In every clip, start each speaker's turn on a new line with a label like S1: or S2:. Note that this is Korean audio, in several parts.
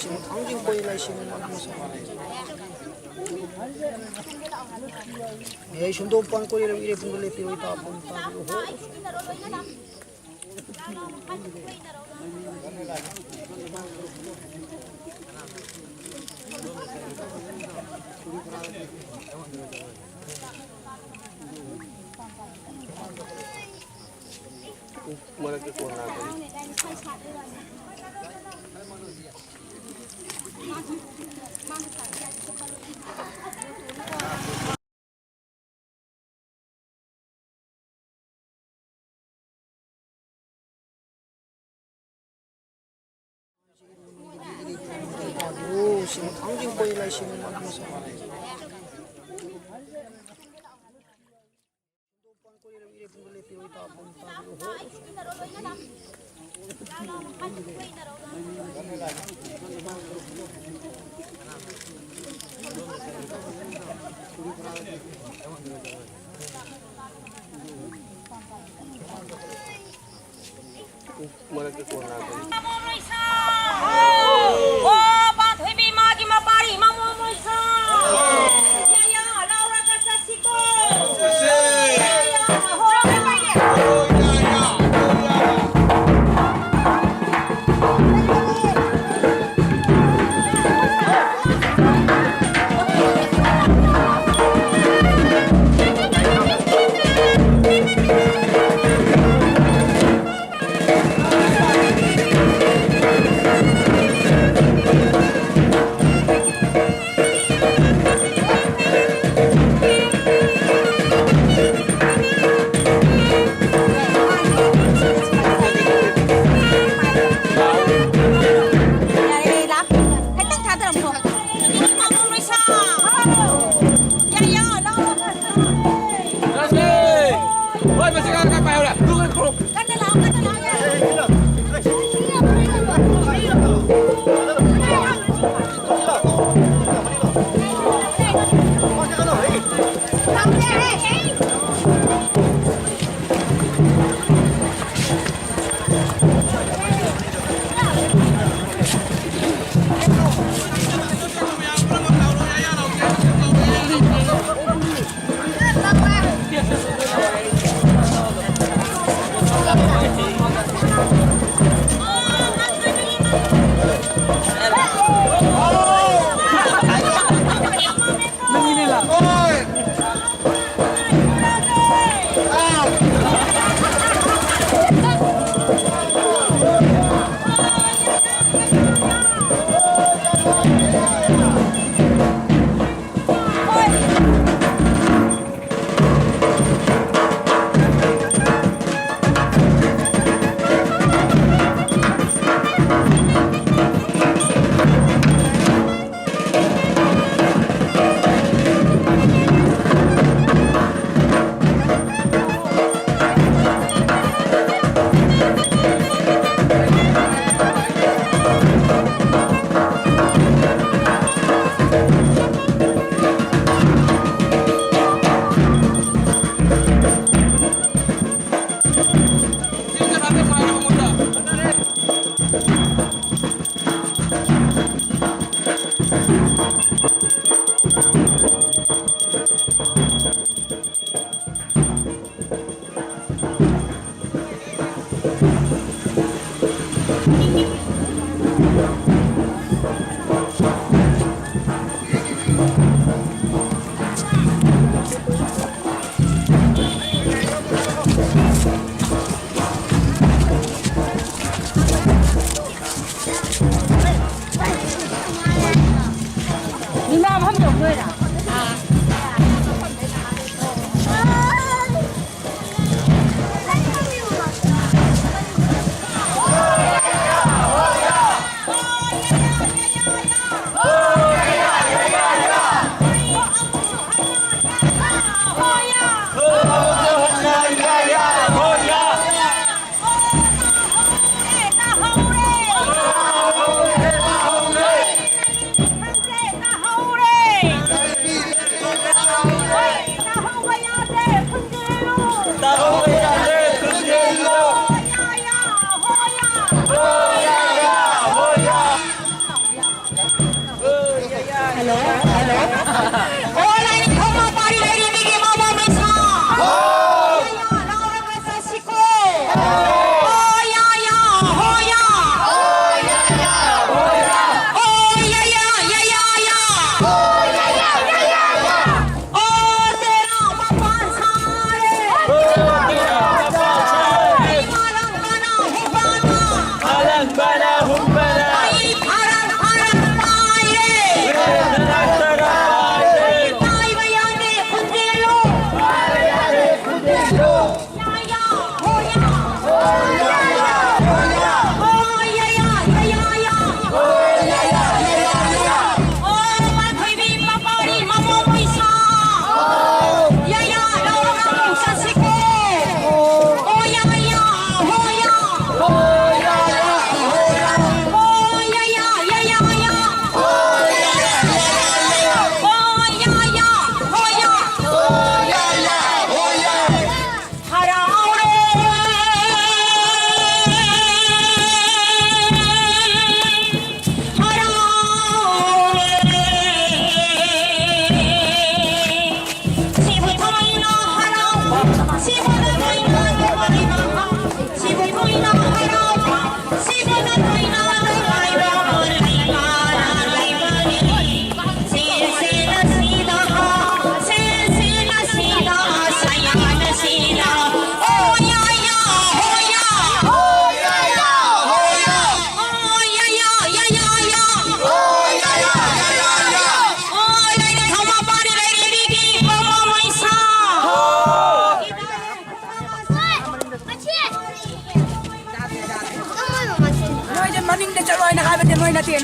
S1: sini anjing koi lai sini malam sama. Eh sundo pan koi le ire pun le tiro ita pun ta ho.
S2: Mana ke kau nak?
S1: Oh, sini anjing koi lai sini malam sama.
S2: Mana ke kau nak?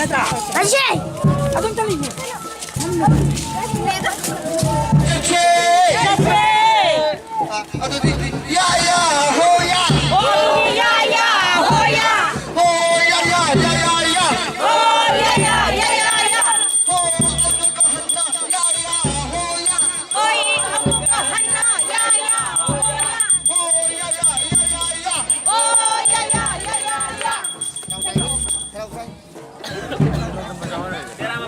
S3: 다시.
S4: 야야 호야
S3: 야야 호야.
S4: 호야야야야야
S3: 야야야야야.
S4: 호 아무도 한다 야야 호야
S3: 어이 아무가 하나. 야야 호야.
S4: 호야야야야야
S3: 오 야야야야야.
S4: Terang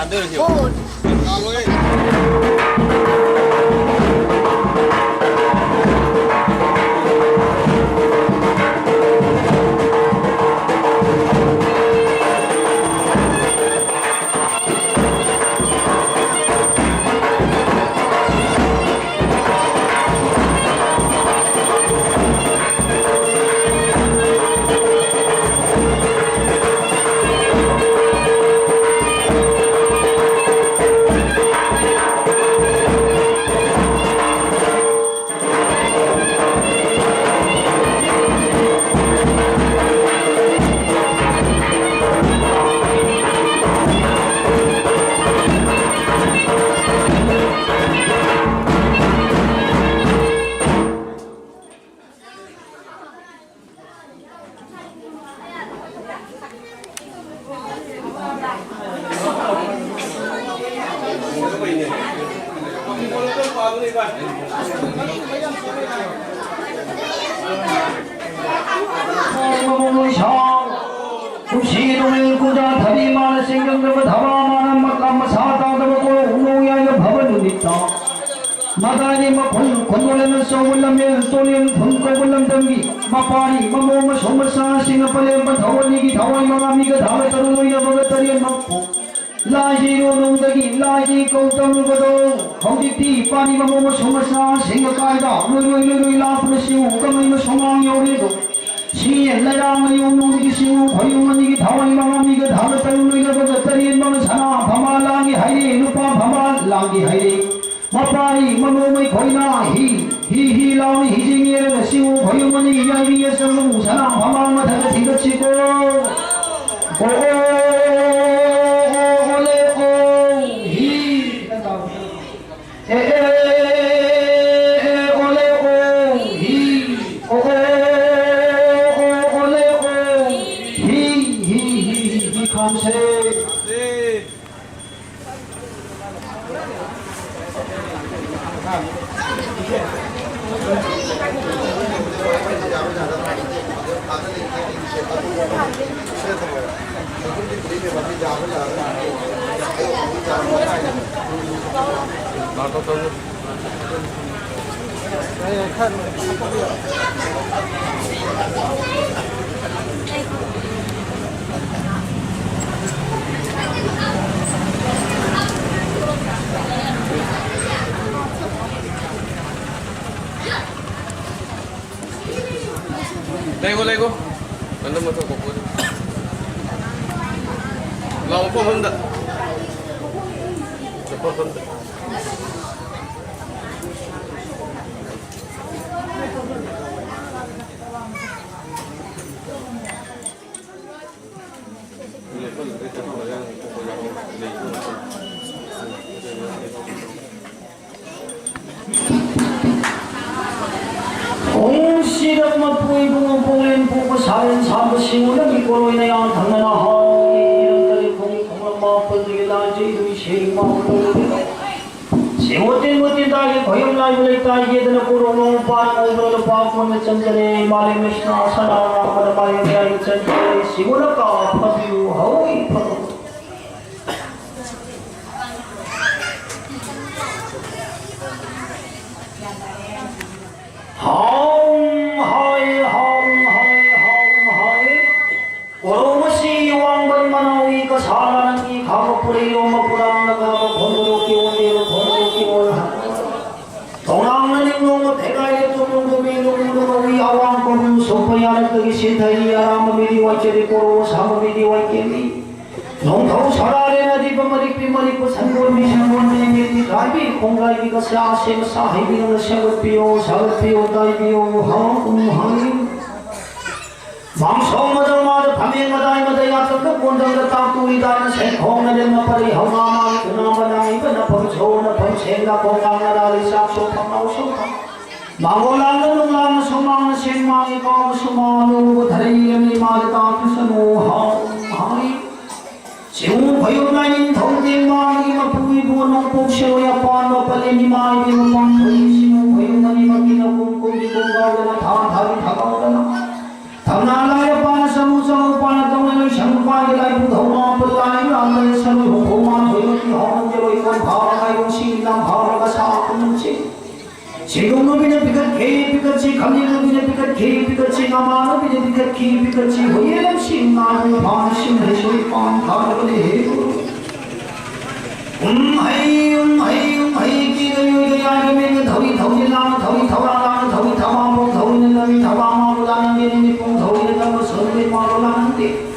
S2: 만들어줘.
S5: 시동을 꾸자 답이 많은 생경들과 다방하는 막감마 사다다고 운동이하여 밥을 누린다 마다니 권고래는 쏘불라면 쏘리는 분고불람 덤기 마파리 마모마 소물사 싱어빨리 다원이기 다원이 마마미가 다음에 따르노이나 먹었다리 먹고 라지로 농덕이 라지 꽁땅을거도 허지띠 빠니 마모마 소물사 싱어까이다 루루루루 라프르시우 까마이마 소망이 오래도 시엘라랑의 운동이기 시우 고용원이기 다원이 마마미가 다음에 따르노이나 먹었다리 먹었사나 바말랑이 하이리 누파 바말랑이 하이리 마파이 마모의 거이나 히히 라운이 희징이에는 시우 고용원이 이야기에 썩는 우사랑 바마마 다가 ting거치고
S2: Lego. Anda mo to ko. Lang po handa. Cepat handa.
S5: 시력만 보이고 보는 보고 사는 사무 시우는 이꼴로 인하여 당나나 하이 이런따리 공공한 마음버리게 나지 이름이 시행마음을 보이고 못된 다이 고용 라이브를 따지게 되는 고로노 빠르고 그러도 빠꾸는 전전에 말의 몇이나 사나마다 말의 대하여 전전에 시고나까 파비유 하오이 파도 오로무시 왕건만하오이 그 사라는 이 가고풀이 오목불안나가 본으로 끼원대로 본으로 끼원 동랑은 임롱어 대가에 뚜둥둥이 농둥이 아왕꼬는 소포이 아랫떡이 신타이 아라마미리 와이제리 꼬로 사무미리 와이케미 농타우 사라레나 디바머리삐머리고 산골미 산골미 가이비 공가이비가 사세가 사이비가 사급비요 사급비요 다이비요 하음하임 망성마다 밤에마다 약속도 본당도 땅두이다는 새콩나는 나팔이 형아마이 그나마당이 그나범소나 범생나 공강나다리 싹소팡나오소팡 망골라는 농랑은 소망은 생망이 검수마누고 다리름이 마르다 그서노하이 지웅 고용나인 덩대망이마 부위부 농복시로야 빠노 빨리 마이비 무방토이 시웅 고용나니 막기나 꿈꾸미 공가오거나 다리 다가오거나 당나라의 빠나서 무서워 빠나동을 샹파이 라이브 더마 뿔라이 라는 서로 호만 호연 원 바라가 용신남 바라가 사금치 제공노비는 비가 개 비같이 강리노비는 비가 개 비같이 나마노비는 비가 개 비같이 호예감시 나무 반심을 소리빵 가르거리 하이 기도요요 야기면 더위 더위라면 더위 더라라면 더위 더마봉 더위는 더위 더마마로 나는 게는 뽕 더위는 더위 선배 마로 나는데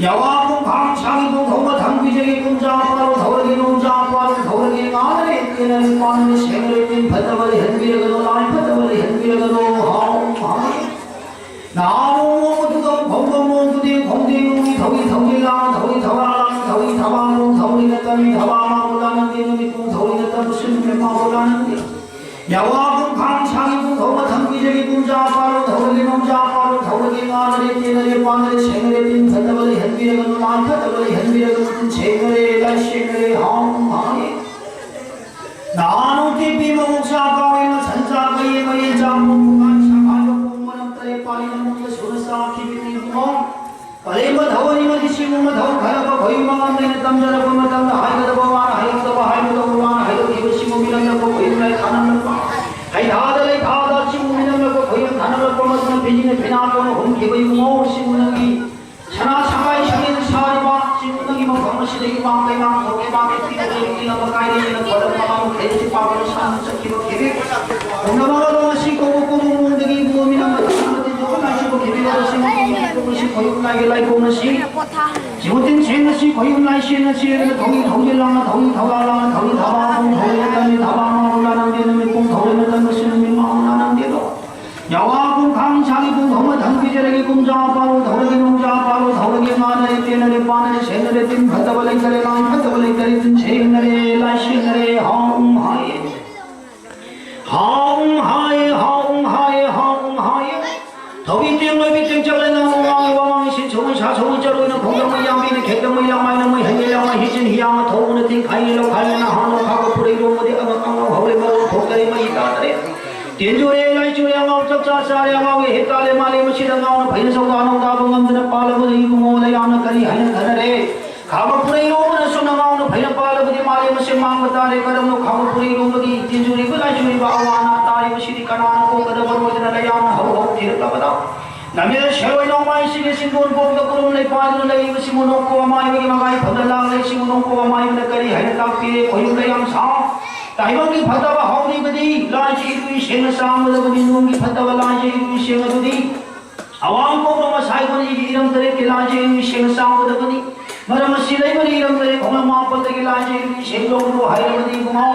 S5: 야와봉 강창이봉 더워 당비적이 꿈자빠로 더러기 농자빠로 더러기 나늘에 끄는 빠는 생을 뛴 바다버리 현비력으로 나이 바다버리 현비력으로 하옹하이 나무모두도 공공모두대 공대용이 더위 더위라면 더위 더라라면 더위 더마봉 더위는 더위 더마마로 나는 게는 뽕 더위는 더위 선배 마로 나는데 야와봉 강창이봉 더워 당비적이 꿈자빠로 더러기 농자빠로 더러기 나늘에 뛰는 빠는 생을 뛴 바다버리 현비력으로 나이 바다버리 현비력으로 생을 날생을 하옹하이 나는 기비목사 가위는 산자가의 거의 장봉간 사가족 공무원 딸에 빠리는 목에 손을 쌓아 기비구멍 빨리만 더워니만 이시구만 더워 가야가 거의 망한 데는 땀자라 보면 땀다 하이가다 보면 하이가다 봐 하이가다 보면 하이가다 기비시구미는 먹고 거의 날 가는 거 하이 다들 다다 시구미는 먹고 거의 가는 거 보면 비지는 배나보는 홍기비구멍 시구능이 천하 상하이 상에는 사리와 시구능이 뭐 검은시대기 망대망 도개망에 뛰어들기 넘어가야되는 거름망 대지방으로 사는 척기로 기비 공나마가 시고 고무공대기 구미는 마시고 기비가 시고 거육나게 라이 보는시 지금은 생것이 거육나이 시는 시에는 더위 더질라면 더위 더라라면 더위 더마하고 더위했다니 더마하고 나는 데는 꼭 더위했다는 것은 민망하는 데도 야와군 강창이군 너무 당비절에게 꿈자바로 더러기 농자바로 더러기 마늘에 뛰어내리 빠늘에 새늘에 뛴 바다벌레 이달에 난 바다벌레 이달에 뛴 새날에 날씨날에 하웅하에 하웅하에 하웅하에 하웅하에 더비땡 넓이땡 잘래나무 왕왕 신청은 사성은 자루는 공경의 양비는 개경의 양마이는 뭐 행일양마 희진 희양마 더우는 띵 가일로 갈래나 한우 가고 뿌리로 무대가 막강하고 허리마로 복다리마 이따들에 딘조에 라이조에 양아우적 자자에 양아우에 해달에 말리면 시당가오는 바인성도 안온다 봉감들은 빨라보다 이구모에 양나까지 하는 가나래 가고프레이로 오는 수나가오는 바인은 빨라보다 말리면 신망과 딸에 가름노 가고프레이로 오기 딘조리 그라이조에 바와나 따이고 시리까나 고가다 버로지나 양나 하고 뒤를까보다 남의 세월 너마이 시계 신고는 보기가 꾸름을 빠지는 내 이거 심은 없고 마이 여기 마가이 버들랑 심은 없고 마이 내까지 하는 딱비에 고유의 양상 다이방기 바다와 하우리거디 라지 이루이 생을 싸움으로거디 누군기 바다와 라지 이루이 생을거디 아왕고로마 사이거니 이름들에게 라지 이루이 생을 싸움으로거디 말하면 시레거니 이름들에 공항마법들에게 라지 이루이 생으로 하이거디 구모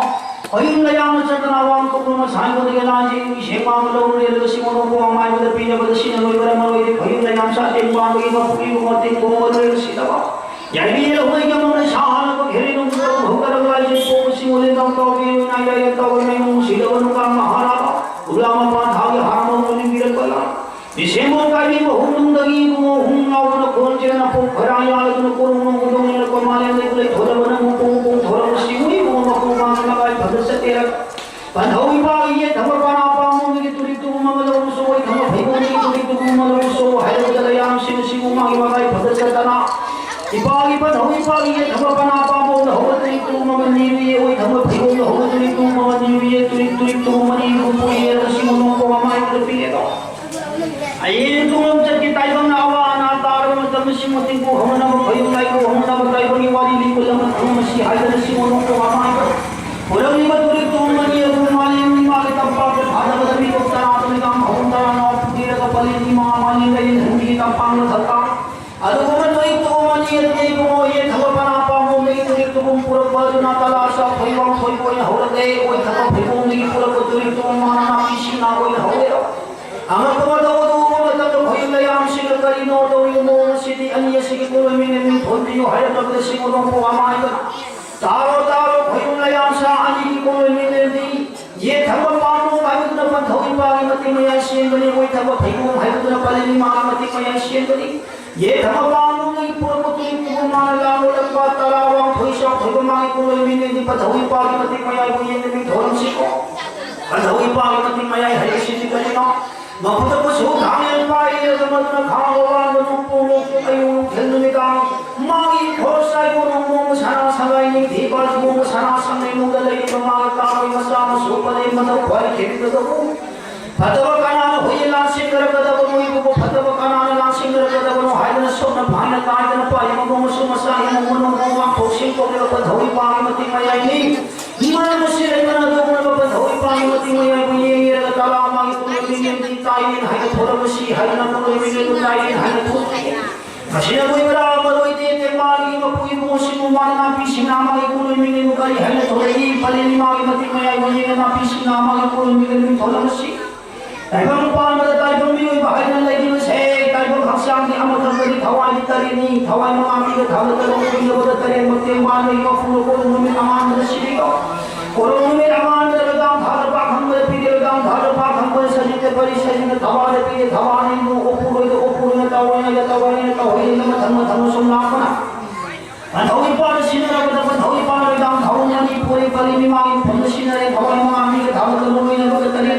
S5: 어윤나 양을 찾던 아왕고로마 사이거니게 라지 이루이 생마음으로 이르고 심어놓고 왕마이보다 비녀보다 신을 의거라만 오이리 어윤나 양사 땡광이 높이고 땡고모를 시다가 야비에 호의경은 샤하고 게리는 구도 허가를 가지 보시 올린다고 떠오기 나야였다고 내용 시도는 강마하라 울라마만 하게 하모는 미를 거야 미세모까지 홍릉덕이 홍나오는 건지나 폭거랑이 알아주는 꼬르는 구동이를 꼬마내는 그래 돌아보는 꽁꽁 돌아보시고 먹고 가나가 받을세 때라 반하위 바위에 담아반 아빠몽이 뚜리 뚜구멍을 넘소이 담아 배고니 뚜리 뚜구멍을 넘소 하여자다 양심을 시구망이 바가이 받을세다나 이빠기 반하위 바위에 담아반 아빠몽을 허거들이 뚜구멍을 니위에 오이 담아 배고니 허거들이 뚜구멍을 니위에 뚜리 뚜구멍이 구부이에 시구멍 꼬마마이 그래도 아예 뚜구멍짝기 따이방 나와 나 따르면 땀시 못띵고 허문하고 거용나이고 허문하고 따이방이 와리 리고자면 뚜구멍시 하이들 시구멍 꼬마마이 보령이가 뚜리 뚜구멍이 여구마니 니마게 땀빠고 바다보다 미국다 아들이가 마운다라 나쁘기라가 빨리 니마마니가 인생기 땀빵을 샀다 아르고만 너희 뚜구멍이 예쁘고 예 타고만 아빠 몸이 뚜리 뚜구멍 뿌럭빠져 나타나서 거이왕 거이고이 하오르데 오이 타고 배공이 뿌럭고 뚜리 뚜구멍 하나 미신하고 하오르라 아무것도 어떤 거인의 양식을 가리 너도 유모 시디 아니시기 고르미는 돈지요 하여도 시고도 보아마이가 따로 거인의 양사 아니기 고르미는 예 당번 마음으로 마이드나 반 더위 바기 맞대모야 시행거니 오이 당번 배공 하여도 빨리 마음 맞대모야 시행거니 예 당번 마음으로 이 포르고 뚜리 부분만을 나올라고 따라왕 더이셔 거인망이 고르미는 더위 바기 맞대모야 이거 얘는 더름시고 더위 바기 맞대모야 하여시지거니나 너부터 그 소강을 바이 이어서 모두는 강호와 눈뽕 아유 겠습니다. 망이 거사이고 농공 사나 사가이니 비바지고 사나 상내 농가들이 망이 까고 싸움 수반에 맞아 과이 개비도고 바다가 가나는 호일랑 싱그러 가다고 모이고 바다가 가나는 랑 싱그러 가다고 하이는 손은 방에 가이는 빠이고 몸을 숨어싸이 몸을 농공왕 독신 꼬리가 더위 방이 못띵 마야이니 이만한 것이 얼마나 더구나 더위 방이 못띵 마야이니 얘기를 따라 망이 꾸미는 따이는 하이는 돌아보시 하이는 꾸미는 따이는 하이는 도시 다시는 보이라 머로이 때때 말이 보이고 싶고 말이나 비신 나마이 꾸미는 누가리 하이는 도레이 빨리 망이 못띵 마야이니 얘기나 비신 나마이 꾸미는 돌아보시 달방 빠르다 달방 미우이 바이는 레기는 새 달방 각상기 아무튼 다와이 따리니 다와이 마미가 다르다고 보이는 따리 못된 마음이 이거 부르고 놈이 아만들 시리고 고놈이 아만들 당 다르박 한 번에 비례 당 다르박 한 번에 사진 때 버리 사진을 다와에 비례 다와에 뭐 오프로에 다와에 다와에 담아 좀 나거나 더위 빠르시느라고 더위 빠르게 당 다오냐니 보이 빨리 미망이 번느 시나에 다와이 마미가 다르다고 놈이 따리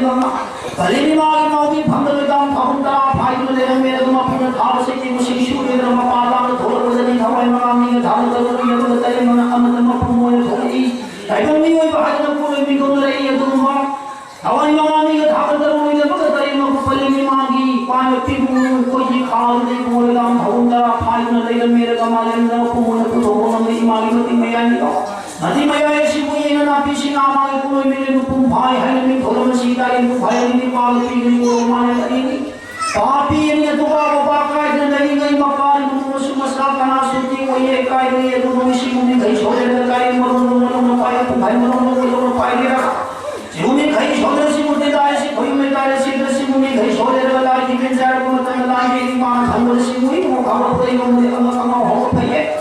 S5: 발리미마기 마우기 방들당 방다 바이를 내려매도 마피는 다르세기 무식 슈리를 마파다는 돌아보더니 다와이마가미가 다르다고 이어도 따리면 아무도 마품모에 동이 달병미의 바이는 꾸를 미금을 이어도 마 다와이마가미가 다르다고 이어도 따리면 발리미마기 과연 피부는 거기 가을이 고래당 더운다 바이를 내려매도 마련다 부모는 그 도보는 이마기가 띵매야니까 나디마야의 시부이는 앞이시 나망의 꿈을 밀리는 꿈바이 하이는 도름을 시다리는 바이는 마음을 비리고 오만의 따리니 바비는 도가고 바카이는 내리는 막바는 눈을 숨어싸가나 숨지고 예까이는 예도 농시군이 가이 소리를 가이 머르는 바이는 바이머르는 바이리라 지금이 가이 소리를 시군이 다이시 고임을 다이시 시군이 가이 소리를 다이 기빈 자르고 못하는 다이 많은 단물을 시군이 뭐 가보고 이놈을 강강강 호흡해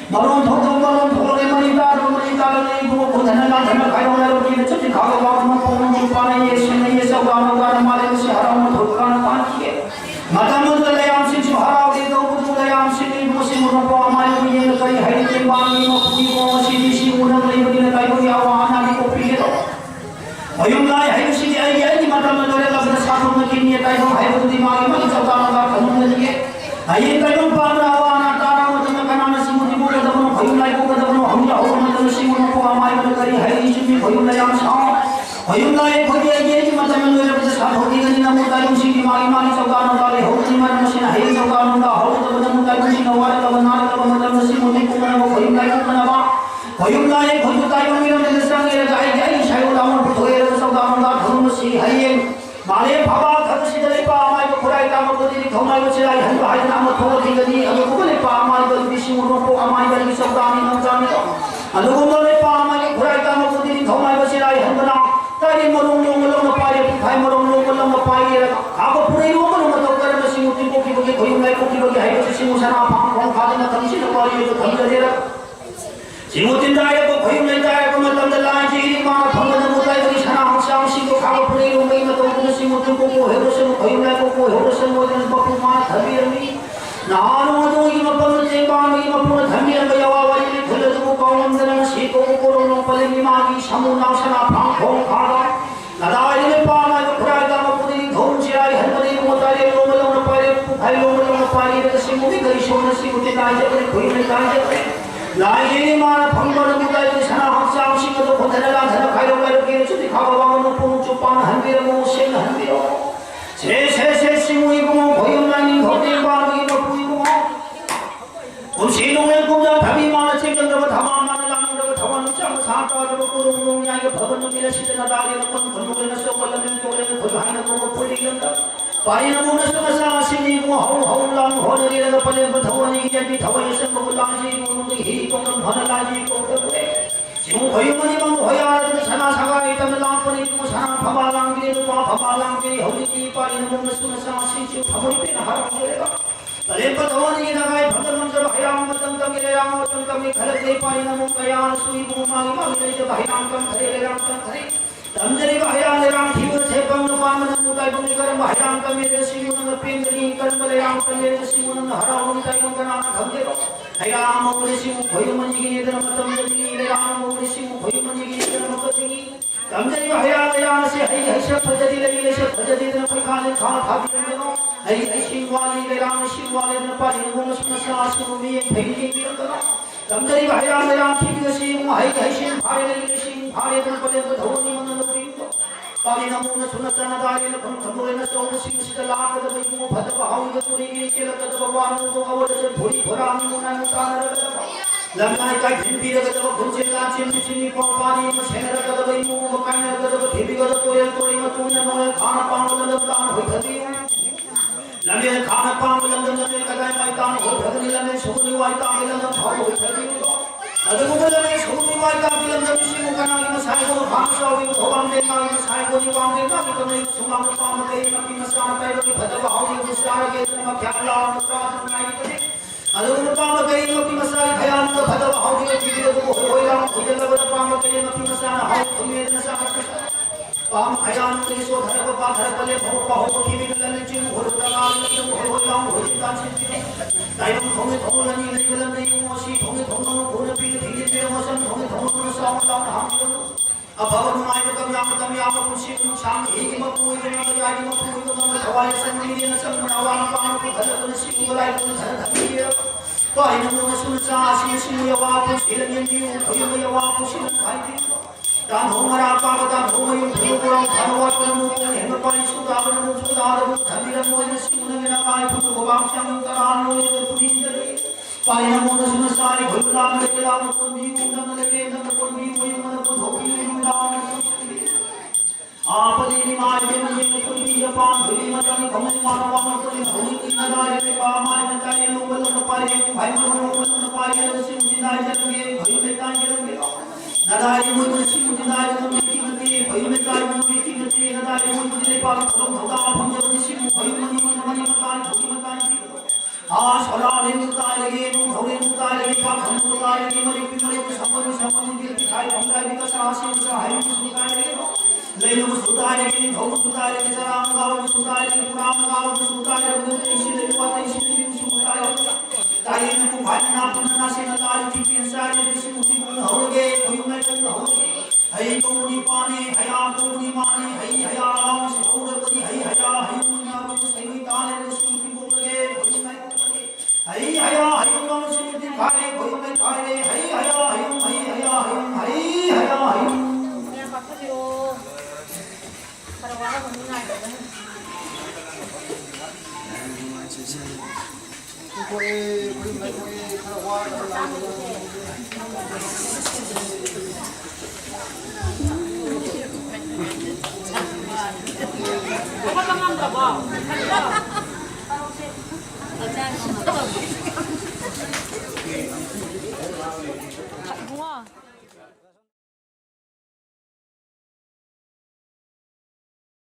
S5: 너는 도둑 도로에 머리 따르는 이고 고단한 나타나 가요나로 기는 척이 가고가면 보는 주반에 예수는 예서가는 가는 말에 것이 하라면 돌가는 반기에 마담은 들레 암신치 하라오리도 부두레 암신이 무심으로 보아마요 위에까지 하이든 방이 먹고 시리시 우는 이거리는 가이고리 아와 하나니 꽃피게도 어용나의 하이시리 아이기 마담은 노래가 그래 사품을 기니에 가이고 하이고리 마이 많이 잡다나가 가는 게 아예 가이고 빠르라와 하나 따라오는 가나는 시무디 보려다보는 거용나이고 가다보는 황야 오르는 시무는 포함하여 그리 하이 준비 거용나의 암상 거용나의 거기에 얘기만 노래부터 사토기근이나 무다용식이 많이 적가는 가래 호기만 무시나 해이 적가는가 허리도보다 무다용식이 와래다보 나래다보 무다용 시무디 꾸며나고 거용나의 꾸며나봐 거용나의 거주다용이라는 세상에 아이 샤요 나오는 부토에서 적가는가 더무시 하이엔 말에 봐봐 가르시더니 빠마이고 고라이 까먹더니 더마이고 지라이 한거 하이든 아무 도어기더니 어느 부분에 빠마이고 미싱으로 놓고 아마이가 이석다니 넘자니도 어느 부분에 빠마이고 고라이 까먹더니 더마이고 지라이 한거나 딸이 모롱롱을 넘어빠이 부파이 모롱롱을 넘어빠이 가고 부레이롱을 넘어떡다는 시무진 꼬기보기 고용나이 꼬기보기 하이고 시무사나 방공 가든가 당신을 버리고 던져내라 시무진 자야고 고용나이 자야고 말담들 나이지 많아 방금은 못하이고 사나 항상 시고 가고 부레이롱을 넘어떡다는 시무진 꼬고 해보시면 고용나이 꼬고 해보시면 모든 법부만 답이름이 나는 어동이 먹는 제방이 먹는 담이란 거 여와와 일이 들려주고 가운데는 시고 고로는 빨리 마기 사무나사나 방공 가다 나다 이름에 빠마이고 그라이다 먹고들이 더운지라이 한번에 못다리 롱을 넘는 빨리 부팔롱을 넘는 빨리 이래서 시무이 거의 시오는 시구대 나이제거리 고인을 나이제거리 나이제이 많아 방번은 무다리 사나 항상 시고도 고태나가 사나 가요가요 기는 주디 가고가고는 뽕쭈빵 한비로 생 한비로 세세세 시무이고 고인만이 거대이 바르기 먹고이고 음식농을 공자 답이 많아 책임져고 다만만을 남는다고 다만을 짜고 사과하고 꼬롱롱이야 이거 버거놈이라 시대나 다리는 건 건물이나 썩을라면 또래는 거주하는 거고 풀리겠다 빠이는 몸에 썩어서 심리고 하울랑 허늘이라도 빨리고 더원이 이제비 더원이 쓴거고 나지고 놈이 희공은 허늘나지 꽁꽁그래 지금 고용원이만 호야하는 사나 사과에 있다면 랑번에 있고 사나 바바랑비에도 바바랑비에 허리띠 빠이는 몸에 썩어서 신시우 바보리빼나 하라고 그래가 렘pa thawani nagai bhandaram jab hayam matam tam ile ram matam tam ni khare dei pani namo kaya sui bumagi magi jab hayam tam khare ram tam khare tamjari hayam le ram thiu se pam nu pan man mutai buni karam hayam tam ile simu na pindri karam le ram tam ile simu na hara honi tai kana thamje ro hayam ore simu khoyu mani gi ne matam ni ile ram ore simu khoyu mani gi ne matam ni tamjari hayam le ram se hai hai se phajadi le ile se phajadi na khane kha tha bi 신관이 대랑 신관에는 빠지는 공을 숨어서 숨이 베이징 비었더라 남자리 가야야 TV가 시고 아이신 바래는 신 바래들 거래도 더운이 먹는 우리고 빠리나 먹는 손났잖아 다리는 건물에는 쏘고 시시들 나가다 보이고 바다가 하우이가 소리기 찔렀다 와는 거가 원래서 돌이 보라는 문화는 따라가 lamnaika bhimpi raga jab kunche la chimni chimni paani ma shehra raga bai mu ma kaina raga jab devi raga toyal toy ma tune no khana paang lam dam hoi thadi lamne khana paang lam dam lam kadai mai tan hoi thadi lamne shoni wai ta lam dam hoi thadi adu ko lamne shoni wai ta lam dam si mu kana ma sai ko bhang sa wi ko bang de na ma sai ko ni wang de na ko nei suma ma paang de na ki ma sa ta ro phada ba hoi ko sa ge ma kya la ma sa nai de अदुन पाम गई मति मसाई भयान तो भदव हाउ के जीरो को होइला भजन लग पाम के मति मसाना हाउ तुम्हें नसा पाम भयान के सो धर को बा धर पले भौ पाहो की भी लले चिन हो दगाल लगे होइला होइता छिन ताइम थोंगे थोंगनी नहीं गलन नहीं मोसी थोंगे थोंगनो कोन पी धीरे धीरे मौसम थोंगे थोंगनो सावला हम अब भवन माय कम याम खुशी शाम एक म कोई न यारी म कोई न खवाय संगीन सम नवान पान को धर को सी बोलाई को धर धरिए पाइन न सुन सा सी सी यवा पुष्किल यंदी भय यवा पुष्किल खाई दान होमरा पावता होमय भूगुरम धनवा को हेम पाइन सुदावन सुदार धनिर मोय सी न न काय फुट गोवाम चम तरान नो पुदीन जरे पाइन न सुन सा भुला न केला को नी उडन लगे न को नी मोय मन को धोकी आपदी माय देवनी कुली यपान धुली मतन कमल मानवा मतन धुली किनारे में पामाय न ताये लोगल न पाए भाई मनो न पाए सिंह दिनाय जगे भई में ताय जगे नदाय मुय सिंह दिनाय जगे की भई में ताय मुय की नते नदाय मुय दिले पाल खम धोता भंग सिंह भई मनी मनी ताय धोकी मताय आ सलाले मुताय लगे नु धोले मुताय लगे पा खम मुताय लगे मरी पिमरे समन के दिखाई भंगाय विकास आसी सहाय मुताय लगे लेनो सुताय के धोम सुताय के सराम गाव सुताय के पुराम गाव सुताय के इसिले वाते इसिले सुताय ताये न को भाना पुनना से नदाय की पिंसाय के सिमुति गुण होगे कोई में गुण होगे हई कोनी पाने हया कोनी माने हई हया राम से छोड़ कदी हई हया हई मुन्ना को सही ताले के सिमुति बोलगे कोई में बोलगे हई हया हई राम सिमुति खाए कोई में खाए हई हया हई हया हई हया हई
S3: 봐.